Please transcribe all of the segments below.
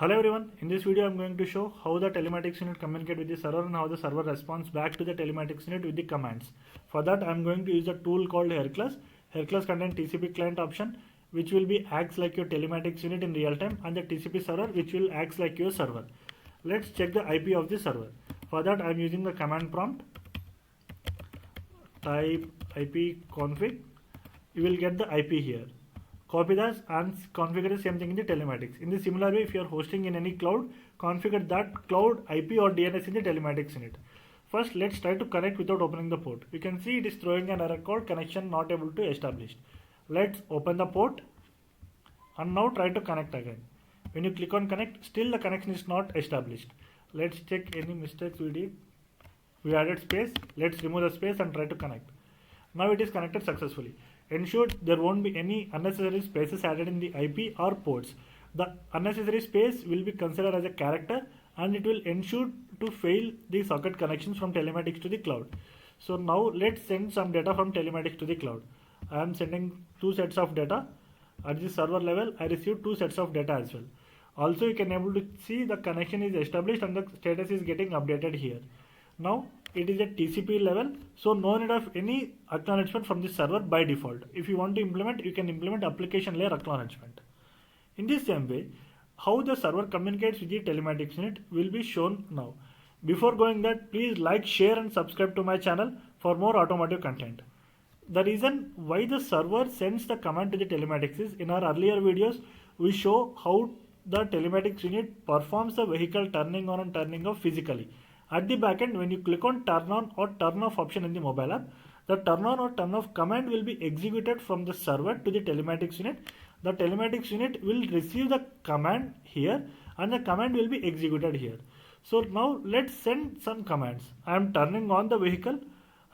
Hello everyone, in this video I am going to show how the telematics unit communicate with the server and how the server responds back to the telematics unit with the commands. For that I am going to use a tool called Hercules. Hercules contains TCP client option which will be acts like your telematics unit in real time, and the TCP server which will acts like your server. Let's check the IP of the server. For that I am using the command prompt, type IP config. You will get the IP here. Copy that and configure the same thing in the telematics. In the similar way, if you are hosting in any cloud, configure that cloud IP or DNS in the telematics unit. First, let's try to connect without opening the port. You can see it is throwing an error code connection not able to establish. Let's open the port and now try to connect again. When you click on connect, still the connection is not established. Let's check any mistakes we did. We added space. Let's remove the space and try to connect. Now it is connected successfully. Ensure there won't be any unnecessary spaces added in the IP or ports. The unnecessary space will be considered as a character and it will ensure to fail the socket connections from telematics to the cloud. So now let's send some data from telematics to the cloud. I am sending two sets of data. At the server level, I received two sets of data as well. Also, you can able to see the connection is established and the status is getting updated here. Now it is at TCP level, so no need of any acknowledgement from the server by default. If you want to implement, you can implement application layer acknowledgement. In the same way, how the server communicates with the telematics unit will be shown now. Before going that, please like, share and subscribe to my channel for more automotive content. The reason why the server sends the command to the telematics is, in our earlier videos, we show how the telematics unit performs the vehicle turning on and turning off physically. At the backend, when you click on turn on or turn off option in the mobile app, the turn on or turn off command will be executed from the server to the telematics unit. The telematics unit will receive the command here and the command will be executed here. So now let's send some commands. I am turning on the vehicle.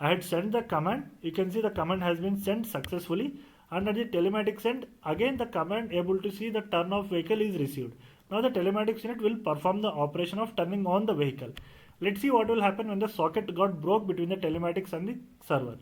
I had sent the command. You can see the command has been sent successfully, and at the telematics end, again the command able to see the turn off vehicle is received. Now the telematics unit will perform the operation of turning on the vehicle. Let's see what will happen when the socket got broke between the telematics and the server.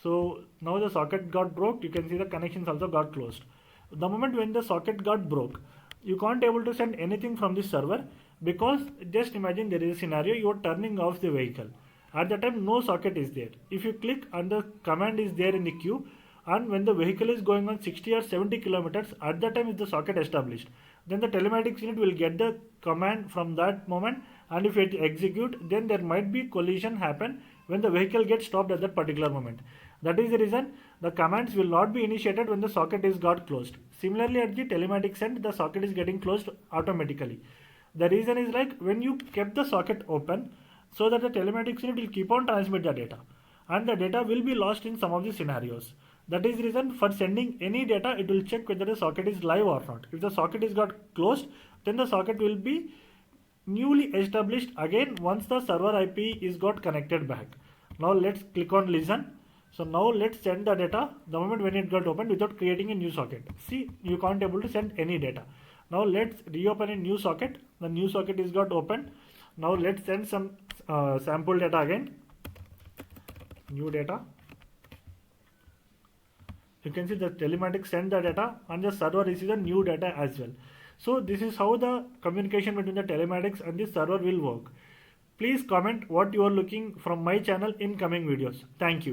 So now the socket got broke. You can see the connections also got closed. The moment when the socket got broke, you can't able to send anything from the server, because just imagine there is a scenario you are turning off the vehicle. At the time no socket is there. If you click and the command is there in the queue, and when the vehicle is going on 60 or 70 kilometers, at that time is the socket established, then the telematics unit will get the command from that moment, and if it execute, then there might be collision happen when the vehicle gets stopped at that particular moment. That is the reason the commands will not be initiated when the socket is got closed. Similarly, at the telematics end, the socket is getting closed automatically. The reason is like when you kept the socket open, so that the telematics unit will keep on transmit the data, and the data will be lost in some of the scenarios. That is the reason for sending any data, it will check whether the socket is live or not. If the socket is got closed, then the socket will be newly established again once the server IP is got connected back. Now let's click on listen. So now let's send the data the moment when it got opened without creating a new socket. See, you can't able to send any data. Now let's reopen a new socket. The new socket is got opened. Now let's send some sample data again. New data. You can see the telematics send the data and the server receives the new data as well. So this is how the communication between the telematics and the server will work. Please comment what you are looking from my channel in coming videos. Thank you.